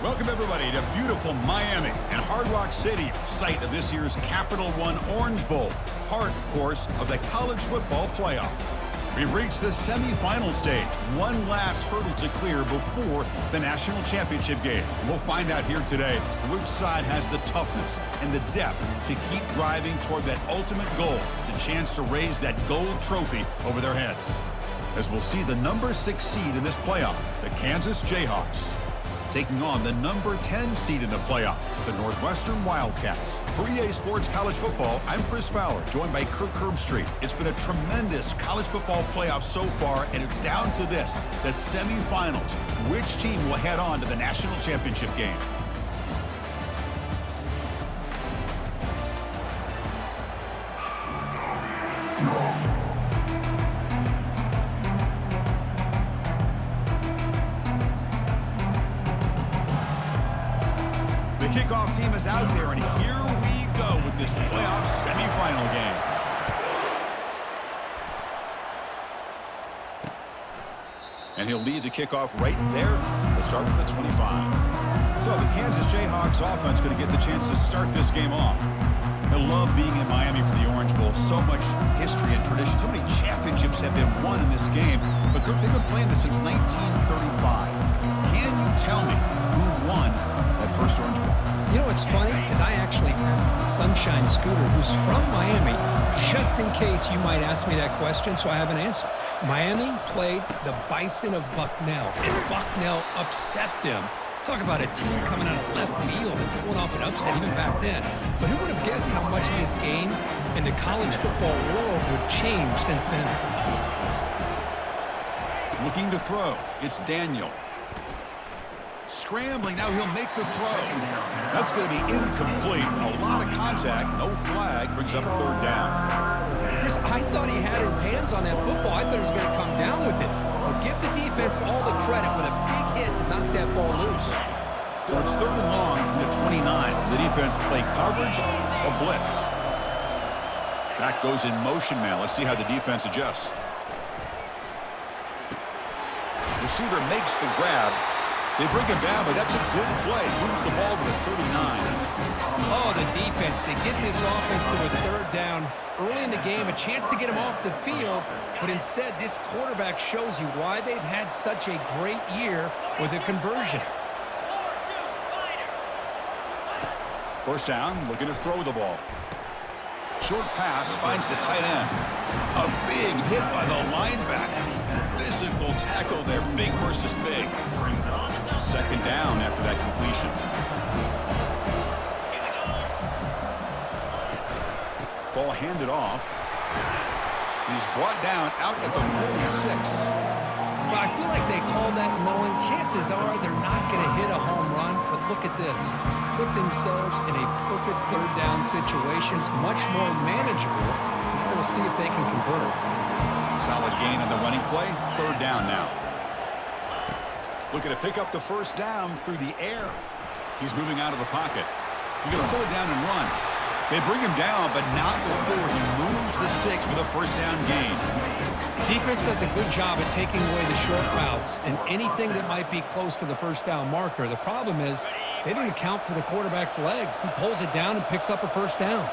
Welcome, everybody, to beautiful Miami and Hard Rock Stadium, site of this year's Capital One Orange Bowl, part, of course, of the college football playoff. We've reached the semifinal stage, one last hurdle to clear before the national championship game. We'll find out here today which side has the toughness and the depth to keep driving toward that ultimate goal, the chance to raise that gold trophy over their heads. As we'll see the number 6 seed in this playoff, the Kansas Jayhawks, taking on the number 10 seed in the playoff, the Northwestern Wildcats. For EA Sports College Football, I'm Chris Fowler, joined by Kirk Herbstreit. It's been a tremendous college football playoff so far, and it's down to this, the semifinals. Which team will head on to the national championship game? The kickoff team is out there, and here we go with this playoff semifinal game. And he'll lead the kickoff right there. He'll start from the 25. So the Kansas Jayhawks offense going to get the chance to start this game off. I love being in Miami for the Orange Bowl. So much history and tradition. So many championships have been won in this game. But Kirk, they've been playing this since 1935. Can you tell me who won that first Orange Bowl? You know what's funny is I actually asked the Sunshine Scooter, who's from Miami, just in case you might ask me that question, so I have an answer. Miami played the Bison of Bucknell, and Bucknell upset them. Talk about a team coming out of left field and pulling off an upset even back then. But who would have guessed how much this game and the college football world would change since then? Looking to throw. It's Daniel. Scrambling, now he'll make the throw. That's going to be incomplete. A lot of contact, no flag, brings up a third down. Chris, I thought he had his hands on that football. I thought he was going to come down with it. But give the defense all the credit with a big hit to knock that ball loose. So it's 3rd and long from the 29. The defense play coverage or blitz. Back goes in motion now. Let's see how the defense adjusts. Receiver makes the grab. They bring him down, but that's a good play. Moves the ball to the 39. Oh, the defense. They get this offense to a 3rd down early in the game, a chance to get him off the field, but instead this quarterback shows you why they've had such a great year with a conversion. First down, looking to throw the ball. Short pass finds the tight end. A big hit by the linebacker. Physical tackle there, big versus big. 2nd down after that completion. Ball handed off. He's brought down out at the 46. Well, I feel like they called that knowing chances are they're not going to hit a home run, but look at this. Put themselves in a perfect 3rd down situation. It's much more manageable. Now we'll see if they can convert. Solid gain on the running play. 3rd down now. Looking to pick up the first down through the air. He's moving out of the pocket. He's going to pull it down and run. They bring him down, but not before he moves the sticks with a first down gain. Defense does a good job at taking away the short routes and anything that might be close to the first down marker. The problem is they didn't account for the quarterback's legs. He pulls it down and picks up a first down.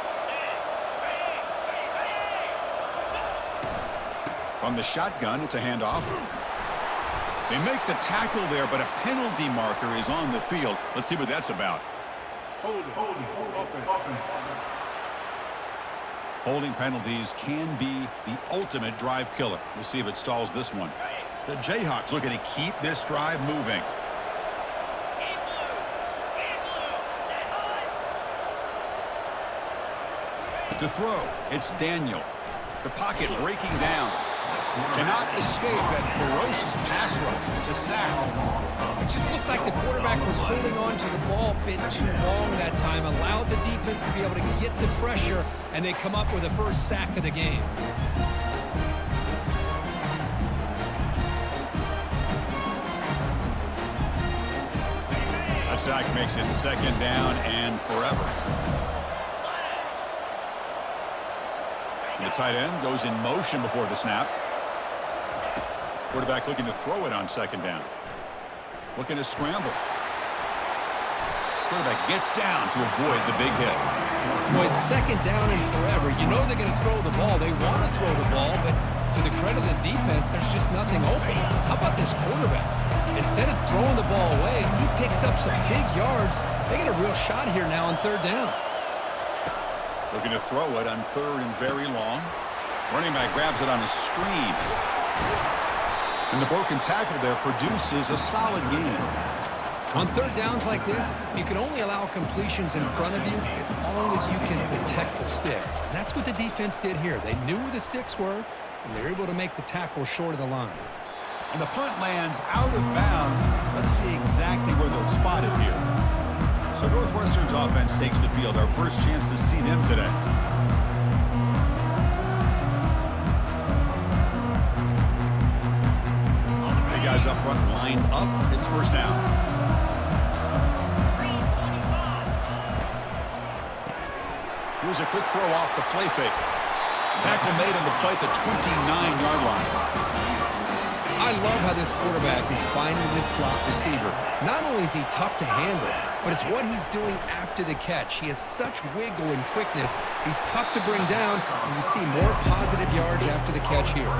From the shotgun, it's a handoff. They make the tackle there, but a penalty marker is on the field. Let's see what that's about. Holding penalties can be the ultimate drive killer. We'll see if it stalls this one. The Jayhawks looking to keep this drive moving. To throw, it's Daniel. The pocket breaking down. Cannot escape that ferocious pass rush. It's a sack. It just looked like the quarterback was holding on to the ball a bit too long that time, allowed the defense to be able to get the pressure, and they come up with the first sack of the game. That sack makes it 2nd down and forever. And the tight end goes in motion before the snap. Quarterback looking to throw it on 2nd down. Looking to scramble. Quarterback gets down to avoid the big hit. Boy, it's second down and forever. You know they're going to throw the ball. They want to throw the ball, but to the credit of the defense, there's just nothing open. How about this quarterback? Instead of throwing the ball away, he picks up some big yards. They get a real shot here now on third down. Looking to throw it on third and very long. Running back grabs it on a screen. And the broken tackle there produces a solid gain. On third downs like this, you can only allow completions in front of you as long as you can protect the sticks. And that's what the defense did here. They knew where the sticks were, and they were able to make the tackle short of the line. And the punt lands out of bounds. Let's see exactly where they'll spot it here. So Northwestern's offense takes the field. Our first chance to see them today. The guys up front lined up. It's first down. Here's a quick throw off the play fake. Tackle made on the play at the 29-yard line. I love how this quarterback is finding this slot receiver. Not only is he tough to handle, but it's what he's doing after the catch. He has such wiggle and quickness. He's tough to bring down, and you see more positive yards after the catch here.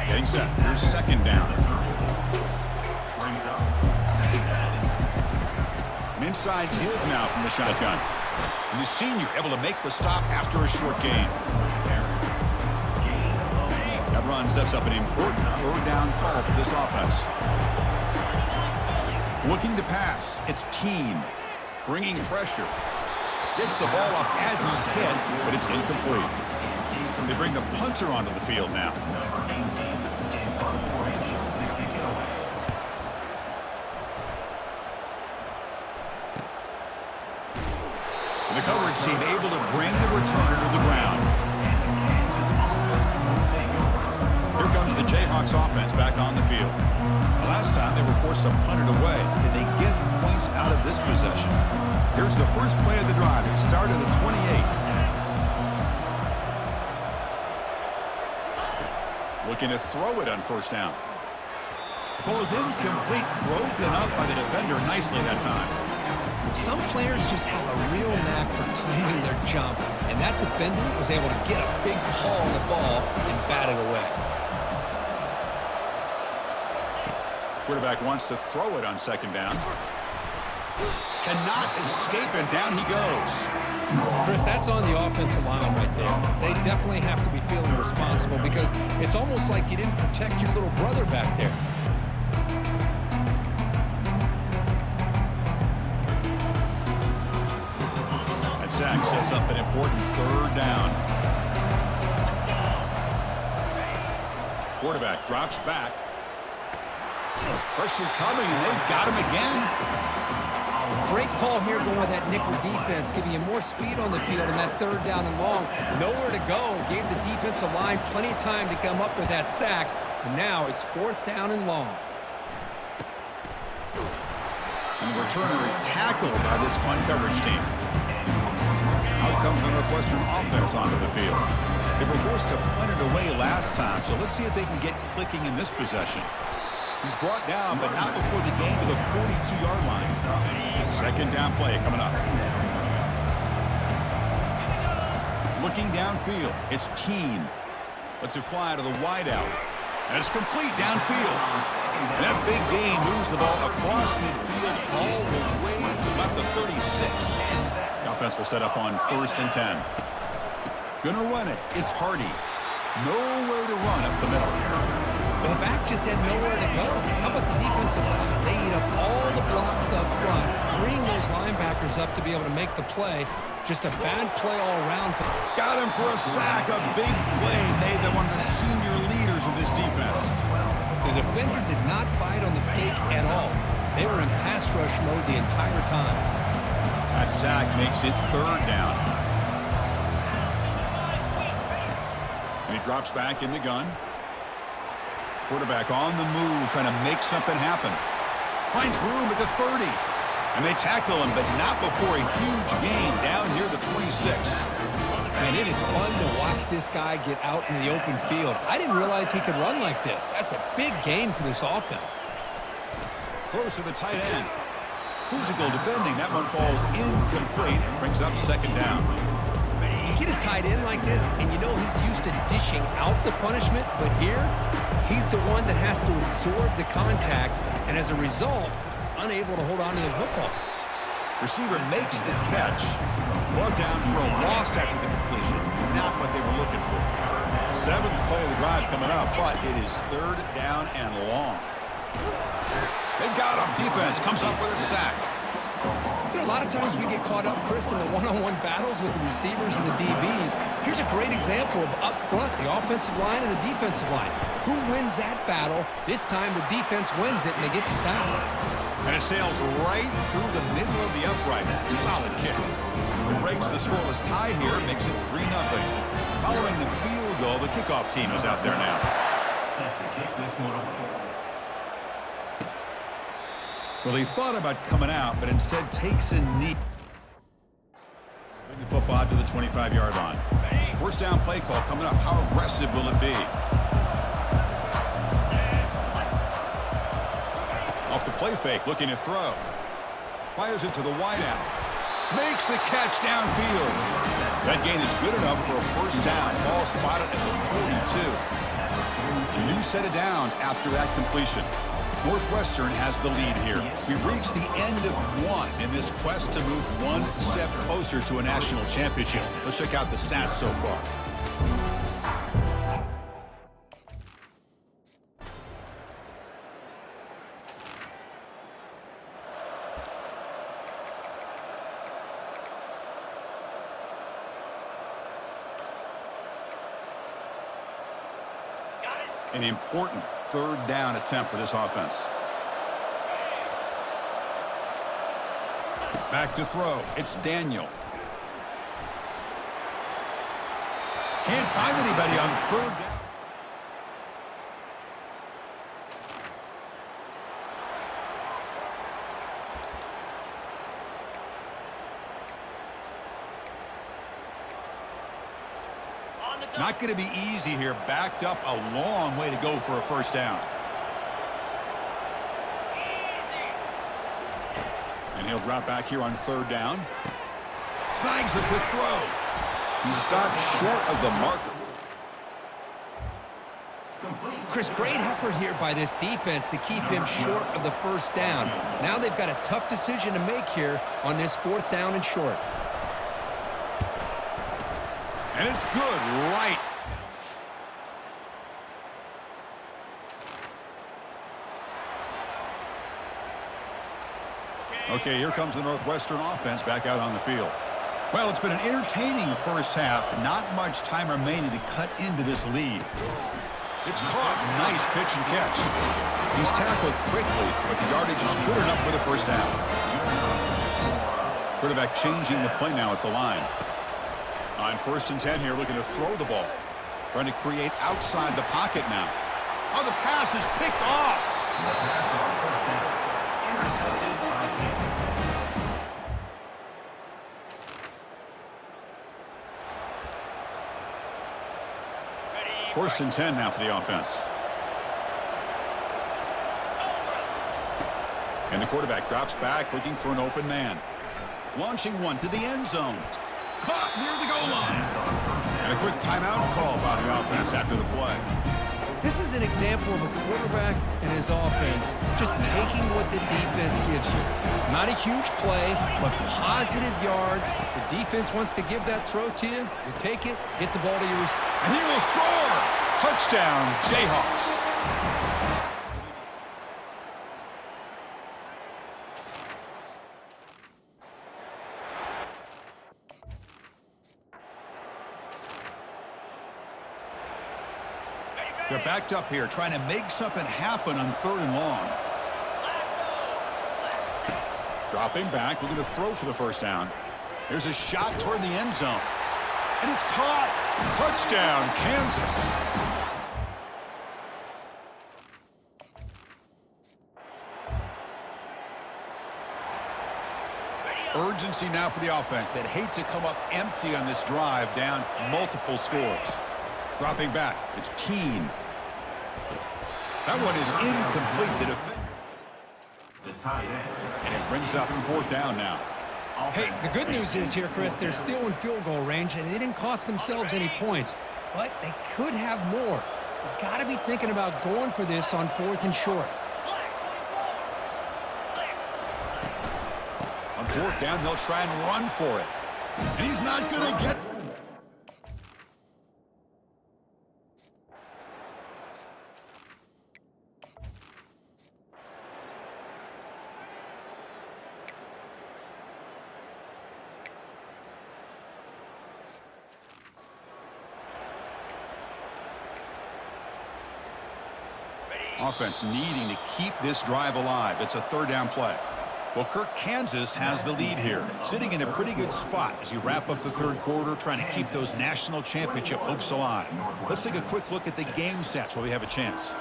Getting set. Here's second down. An inside give now from the shotgun. And the senior able to make the stop after a short gain. That run sets up an important third down call for this offense. Looking to pass. It's Keene. Bringing pressure. Gets the ball off as he's hit, but it's incomplete. They bring the punter onto the field now. The coverage team able to bring the returner to the ground. Here comes the Jayhawks offense back on the field. The last time they were forced to punt it away. Can they get points out of this possession? Here's the first play of the drive. It started at the 28. Looking to throw it on first down. Ball is incomplete, broken up by the defender nicely that time. Some players just have a real knack for timing their jump, and that defender was able to get a big paw on the ball and bat it away. Quarterback wants to throw it on second down. Cannot escape, and down he goes. Chris, that's on the offensive line right there. They definitely have to be feeling responsible because it's almost like you didn't protect your little brother back there. Sack sets up an important third down. Quarterback drops back. Pressure coming, and they've got him again. Great call here going with that nickel defense, giving you more speed on the field on that third down and long. Nowhere to go. It gave the defensive line plenty of time to come up with that sack. And now it's fourth down and long. And the returner is tackled by this punt coverage team. Out comes the Northwestern offense onto the field. They were forced to punt it away last time, so let's see if they can get clicking in this possession. He's brought down, but not before the gain to the 42-yard line. Second down play coming up. Looking downfield, it's Keene. Lets it fly to the wideout. And it's complete downfield. And that big gain moves the ball across midfield all the way to about the 36. The offense will set up on 1st and 10. Gonna run it. It's Hardy. Nowhere to run up the middle. Well, the back just had nowhere to go. How about the defensive line? They eat up all the blocks up front, freeing those linebackers up to be able to make the play. Just a bad play all around. Got him for a sack. A big play made them one of the senior leaders of this defense. The defender did not bite on the fake at all. They were in pass rush mode the entire time. That sack makes it third down. And he drops back in the gun. Quarterback on the move, trying to make something happen. Finds room at the 30. And they tackle him, but not before a huge gain down near the 26. And it is fun to watch this guy get out in the open field. I didn't realize he could run like this. That's a big gain for this offense. Close to the tight end. physical defending. That one falls incomplete. Brings up second down. You get a tight end like this, and you know he's used to dishing out the punishment, but here, he's the one that has to absorb the contact, and as a result, he's unable to hold on to the football. Receiver makes the catch. Brought down for a loss after the completion. Not what they were looking for. Seventh play of the drive coming up, but it is third down and long. They got him. Defense comes up with a sack. You know, a lot of times we get caught up, Chris, in the one-on-one battles with the receivers and the DBs. Here's a great example of up front, the offensive line and the defensive line. Who wins that battle? This time the defense wins it, and they get the sack. And it sails right through the middle of the uprights. Solid kick. It breaks the scoreless tie here, makes it 3-0. Following the field goal, the kickoff team is out there now. Set to kick this one away. Well, he thought about coming out, but instead takes a knee. Bring the football out to the 25-yard line. First down play call coming up. How aggressive will it be? Off the play fake, looking to throw. Fires it to the wideout. Makes the catch downfield. That gain is good enough for a first down. Ball spotted at the 42. A new set of downs after that completion. Northwestern has the lead here. We've reached the end of one in this quest to move one step closer to a national championship. Let's check out the stats so far. An important third down attempt for this offense. Back to throw. It's Daniel. Can't find anybody on third down. Not going to be easy here. Backed up a long way to go for a first down. And he'll drop back here on third down. Snags the quick throw. He stopped short of the marker. Chris, great effort here by this defense to keep him short of the first down. Now they've got a tough decision to make here on this fourth down and short. And it's good, right. Okay, here comes the Northwestern offense back out on the field. Well, it's been an entertaining first half. Not much time remaining to cut into this lead. It's caught. Nice pitch and catch. He's tackled quickly, but the yardage is good enough for the first down. Quarterback changing the play now at the line. On 1st and 10 here, looking to throw the ball. Trying to create outside the pocket now. Oh, the pass is picked off. First and 10 now for the offense. And the quarterback drops back, looking for an open man. Launching one to the end zone. Caught near the goal line. And a quick timeout call by the offense after the play. This is an example of a quarterback and his offense just taking what the defense gives you. Not a huge play, but positive yards. The defense wants to give that throw to you. You take it, get the ball to your receiver. And he will score! Touchdown, Jayhawks. They're backed up here, trying to make something happen on 3rd and long. Dropping back, looking to throw for the first down. There's a shot toward the end zone. And it's caught. Touchdown, Kansas. Urgency now for the offense that hate to come up empty on this drive, down multiple scores. Dropping back, it's Keene. That one is incomplete. The defense. the tight end. And it brings up 4th down now. Hey, the good news is here, Chris, they're still in field goal range, and they didn't cost themselves any points. But they could have more. They've got to be thinking about going for this on 4th and short. On 4th down, they'll try and run for it. And he's not going to get... Offense needing to keep this drive alive. It's a 3rd down play. Well, Kirk, Kansas has the lead here, sitting in a pretty good spot as you wrap up the 3rd quarter, trying to keep those national championship hopes alive. Let's take a quick look at the game stats while we have a chance.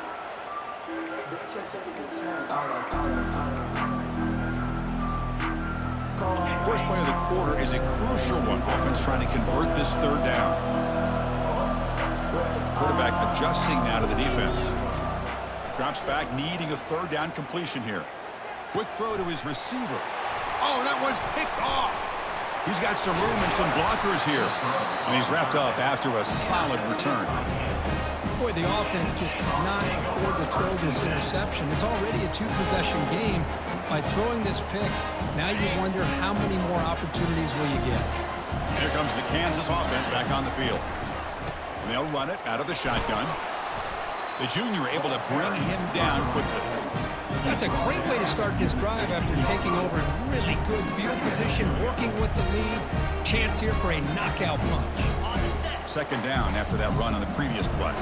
First play of the quarter is a crucial one. Offense trying to convert this 3rd down. Quarterback adjusting now to the defense. Drops back, needing a 3rd down completion here. Quick throw to his receiver. Oh, that one's picked off. He's got some room and some blockers here. And he's wrapped up after a solid return. Boy, the offense just could not afford to throw this interception. It's already a 2-possession game. By throwing this pick, now you wonder how many more opportunities will you get. Here comes the Kansas offense back on the field. They'll run it out of the shotgun. The junior able to bring him down quickly. That's a great way to start this drive after taking over in really good field position, working with the lead. Chance here for a knockout punch. 2nd down after that run on the previous play.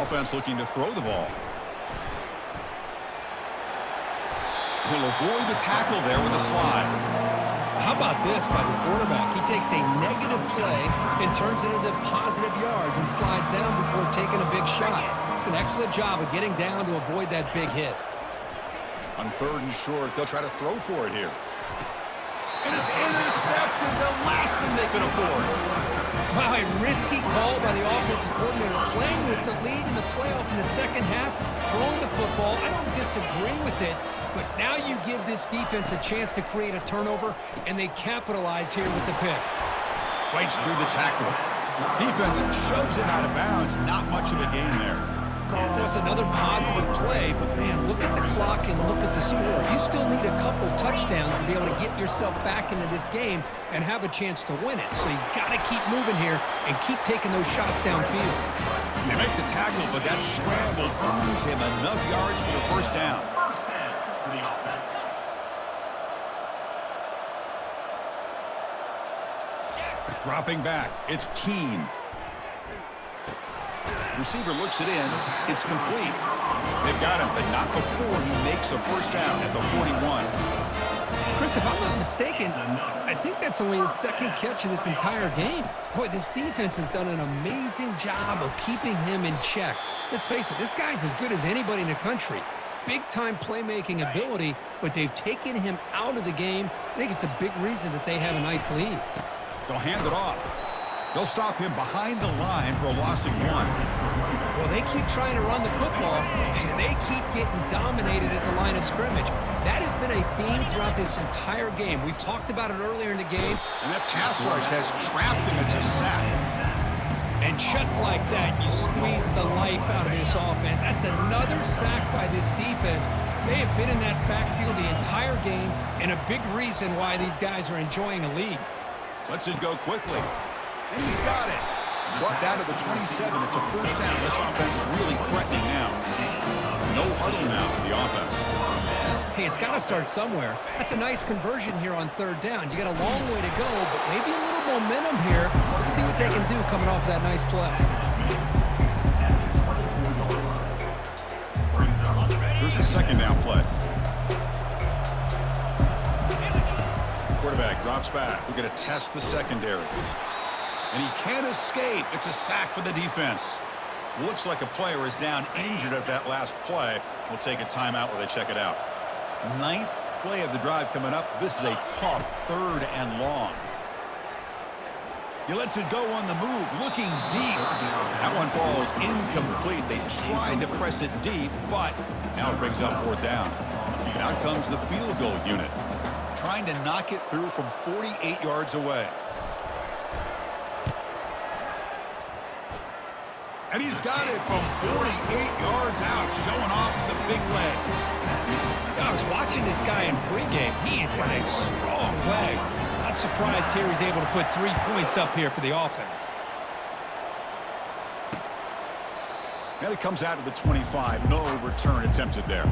Offense looking to throw the ball. He'll avoid the tackle there with a slide. How about this by the quarterback? He takes a negative play and turns it into positive yards and slides down before taking a big shot. It's an excellent job of getting down to avoid that big hit. On 3rd and short, they'll try to throw for it here. And it's intercepted, the last thing they could afford. Wow, a risky call by the offensive coordinator, playing with the lead in the playoff in the 2nd half, throwing the football. I don't disagree with it, but now you give this defense a chance to create a turnover, and they capitalize here with the pick. Fights through the tackle. Defense shoves it out of bounds. Not much of a gain there. Well, it's another positive play, but man, look at the clock and look at the score. You still need a couple touchdowns to be able to get yourself back into this game and have a chance to win it. So you got to keep moving here and keep taking those shots downfield. They make the tackle, but that scramble earns him enough yards for the 1st down. For the offense. Dropping back, it's Keene. Receiver looks it in. It's complete. They've got him, but not before he makes a 1st down at the 41. Chris, if I'm not mistaken, I think that's only his 2nd catch of this entire game. Boy, this defense has done an amazing job of keeping him in check. Let's face it, this guy's as good as anybody in the country. Big-time playmaking ability, but they've taken him out of the game. I think it's a big reason that they have a nice lead. They'll hand it off. They'll stop him behind the line for a loss of 1. Well, they keep trying to run the football, and they keep getting dominated at the line of scrimmage. That has been a theme throughout this entire game. We've talked about it earlier in the game. And that pass rush has trapped him into sack. And just like that, you squeeze the life out of this offense. That's another sack by this defense. They have been in that backfield the entire game, and a big reason why these guys are enjoying a lead. Lets it go quickly. And he's got it. Brought down to the 27. It's a 1st down. This offense really threatening now. No huddle now for the offense. Hey, it's got to start somewhere. That's a nice conversion here on 3rd down. You got a long way to go, but maybe a little momentum here. Let's see what they can do coming off that nice play. Here's the 2nd down play. Quarterback drops back. We're going to test the secondary. And he can't escape. It's a sack for the defense. Looks like a player is down injured at that last play. We'll take a timeout while they check it out. 9th play of the drive coming up. This is a tough 3rd and long. He lets it go on the move, looking deep. That one falls incomplete. They tried to press it deep, but now it brings up fourth down. And out comes the field goal unit, trying to knock it through from 48 yards away. And he's got it from 48 yards out, showing off the big leg. I was watching this guy in pregame. He's got a strong leg. Not surprised here he's able to put 3 points up here for the offense. And it comes out of the 25. No return attempted there.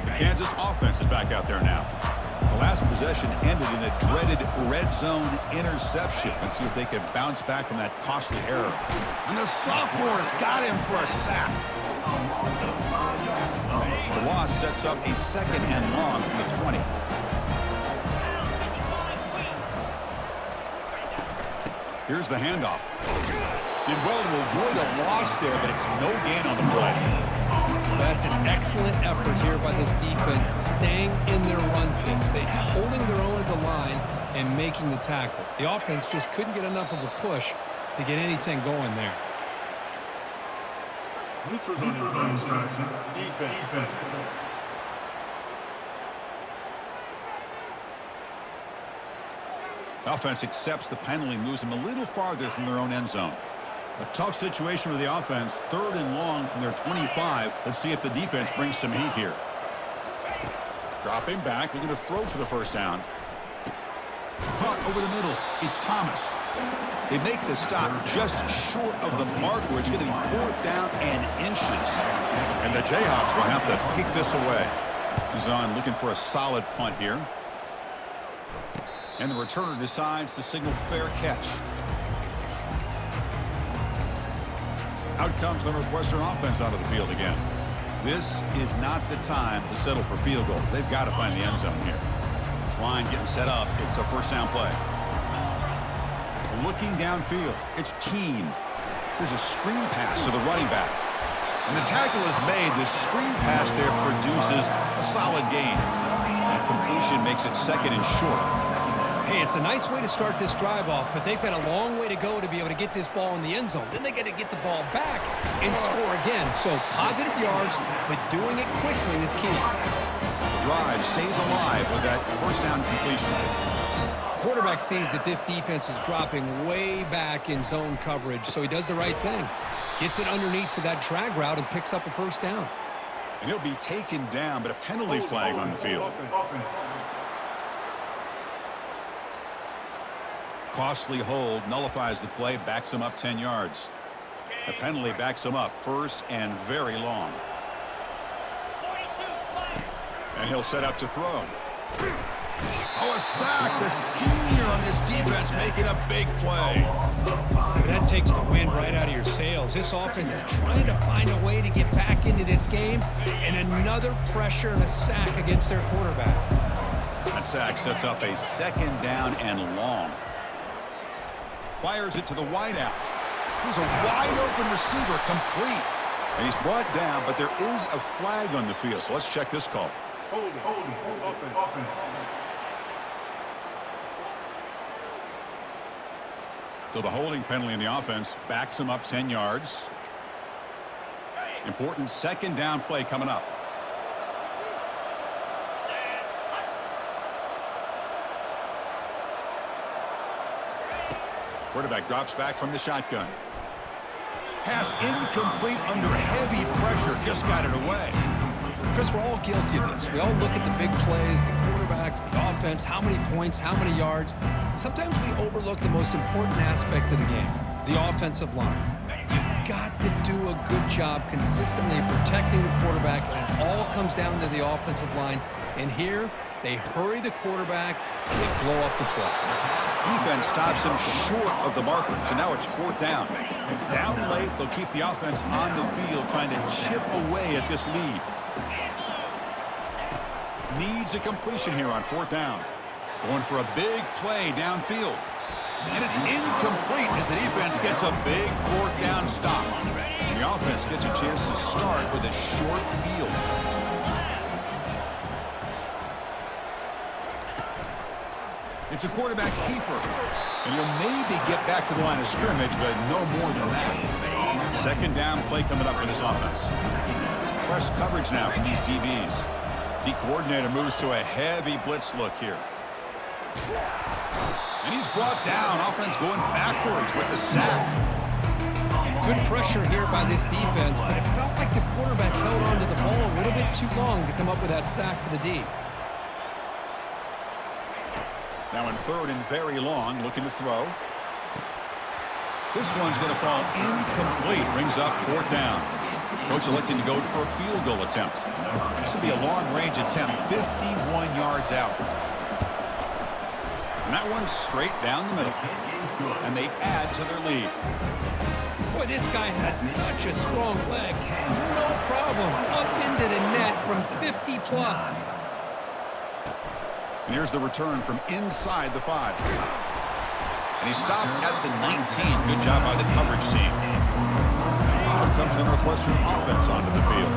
The Kansas offense is back out there now. The last possession ended in a dreaded red zone interception. Let's see if they can bounce back from that costly error. And the sophomore's got him for a sack. The loss sets up a 2nd and long from the 20. Here's the handoff. Did well to avoid a loss there, but it's no gain on the play. That's an excellent effort here by this defense, staying in their run fix. They holding their own at the line and making the tackle. The offense just couldn't get enough of a push to get anything going there. Neutrals on defense. Offense accepts the penalty, moves them a little farther from their own end zone. A tough situation for the offense, 3rd and long from their 25. Let's see if the defense brings some heat here. Dropping back, looking to throw for the first down. Caught over the middle. It's Thomas. They make the stop just short of the mark where it's going to be 4th down and inches. And the Jayhawks will have to kick this away. He's on looking for a solid punt here. And the returner decides to signal fair catch. Out comes the Northwestern offense out of the field again. This is not the time to settle for field goals. They've got to find the end zone here. This line getting set up. It's a first down play. Looking downfield. It's Keene. Here's a screen pass to the running back. And the tackle is made. The screen pass there produces a solid gain. And completion makes it 2nd and short. Hey, it's a nice way to start this drive off, but they've got a long way to go to be able to get this ball in the end zone. Then they got to get the ball back and score again. So positive yards, but doing it quickly is key. The drive stays alive with that first down completion. Quarterback sees that this defense is dropping way back in zone coverage, so he does the right thing. Gets it underneath to that drag route and picks up a first down. And he'll be taken down, but a penalty flag on the field. Costly hold, nullifies the play, backs him up 10 yards. The penalty backs him up 1st and very long. And he'll set up to throw. Oh, a sack. The senior on this defense making a big play. That takes the wind right out of your sails. This offense is trying to find a way to get back into this game, and another pressure and a sack against their quarterback. That sack sets up a 2nd down and long. Fires it to the wideout. He's a wide-open receiver, complete. And he's brought down, but there is a flag on the field. So let's check this call. Holding, offense. So the holding penalty in the offense backs him up 10 yards. Important 2nd down play coming up. Quarterback drops back from the shotgun. Pass incomplete under heavy pressure. Just got it away. Chris, we're all guilty of this. We all look at the big plays, the quarterbacks, the offense, how many points, how many yards. Sometimes we overlook the most important aspect of the game, the offensive line. You've got to do a good job consistently protecting the quarterback, and it all comes down to the offensive line. And here, they hurry the quarterback, and they blow up the play. Defense stops him short of the marker, so now it's 4th down. Down late, they'll keep the offense on the field, trying to chip away at this lead. Needs a completion here on 4th down. Going for a big play downfield. And it's incomplete as the defense gets a big 4th down stop. And the offense gets a chance to start with a short field. It's a quarterback keeper. And he'll maybe get back to the line of scrimmage, but no more than that. Second down play coming up for this offense. It's press coverage now from these DBs. The coordinator moves to a heavy blitz look here. And he's brought down. Offense going backwards with the sack. Good pressure here by this defense, but it felt like the quarterback held onto the ball a little bit too long to come up with that sack for the D. Now in third and very long, looking to throw. This one's going to fall incomplete. Brings up fourth down. Coach electing to go for a field goal attempt. This will be a long-range attempt, 51 yards out. And that one's straight down the middle. And they add to their lead. Boy, this guy has such a strong leg. No problem. Up into the net from 50 plus. And here's the return from inside the 5. And he stopped at the 19. Good job by the coverage team. Here comes the Northwestern offense onto the field.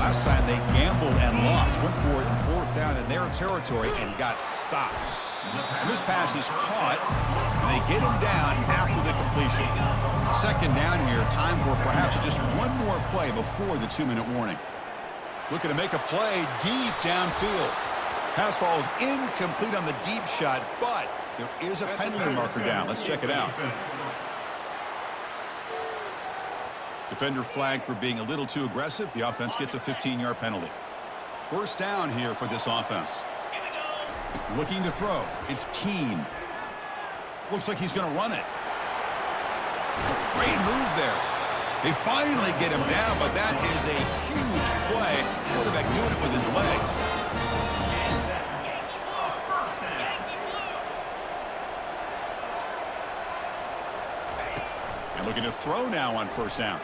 Last time they gambled and lost. Went for it in fourth down in their territory and got stopped. And this pass is caught. And they get him down after the completion. Second down here. Time for perhaps just one more play before the 2-minute warning. Looking to make a play deep downfield. Pass falls incomplete on the deep shot, but there is a penalty marker down. Let's check it out. Defender flagged for being a little too aggressive. The offense gets a 15-yard penalty. First down here for this offense. Looking to throw. It's Keene. Looks like he's going to run it. Great move there. They finally get him down, but that is a huge play. Quarterback doing it with his legs. Looking to throw now on first down.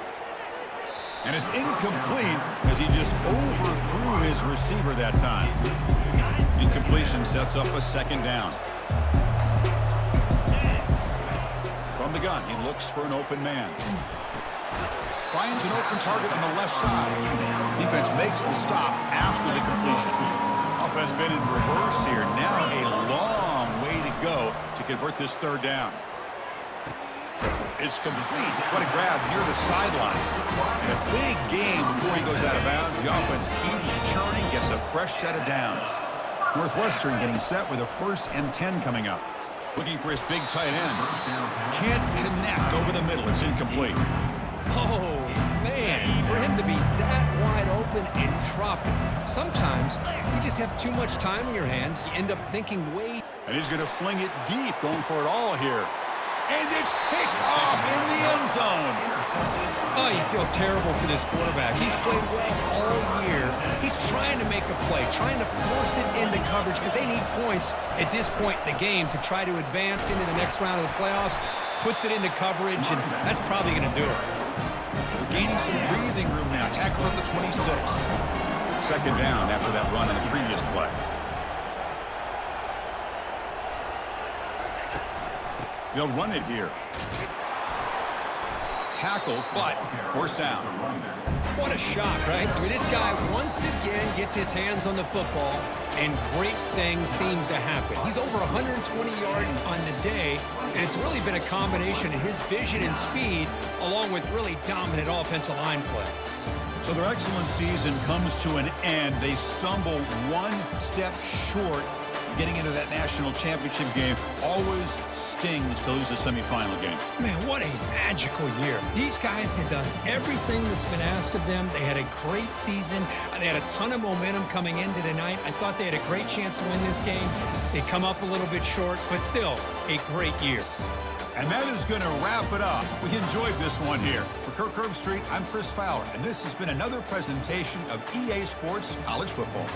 And it's incomplete as he just overthrew his receiver that time. Incompletion sets up a second down. From the gun, he looks for an open man. Finds an open target on the left side. Defense makes the stop after the completion. Offense been in reverse here. Now a long way to go to convert this third down. It's complete. What a grab near the sideline. And a big game before he goes out of bounds. The offense keeps churning, gets a fresh set of downs. Northwestern getting set with a 1st and 10 coming up. Looking for his big tight end. Can't connect over the middle. It's incomplete. Oh, man. For him to be that wide open and drop it. Sometimes you just have too much time in your hands. You end up thinking way. And he's going to fling it deep, going for it all here. And it's picked off in the end zone. Oh, you feel terrible for this quarterback. He's played well all year. He's trying to make a play, trying to force it into coverage because they need points at this point in the game to try to advance into the next round of the playoffs. Puts it into coverage, and that's probably going to do it. They're gaining some breathing room now. Tackle at the 26. Second down after that run in the previous play. They'll run it here. Tackle, but first down. What a shot, right? I mean, this guy once again gets his hands on the football, and great things seems to happen. He's over 120 yards on the day, and it's really been a combination of his vision and speed, along with really dominant offensive line play. So their excellent season comes to an end. They stumble one step short getting into that national championship game. Always stings to lose a semifinal game. Man, what a magical year. These guys had done everything that's been asked of them. They had a great season. They had a ton of momentum coming into tonight. I thought they had a great chance to win this game. They come up a little bit short, but still a great year. And that is going to wrap it up. We enjoyed this one here. For Kirk Herbstreit, I'm Chris Fowler, and this has been another presentation of EA Sports College Football.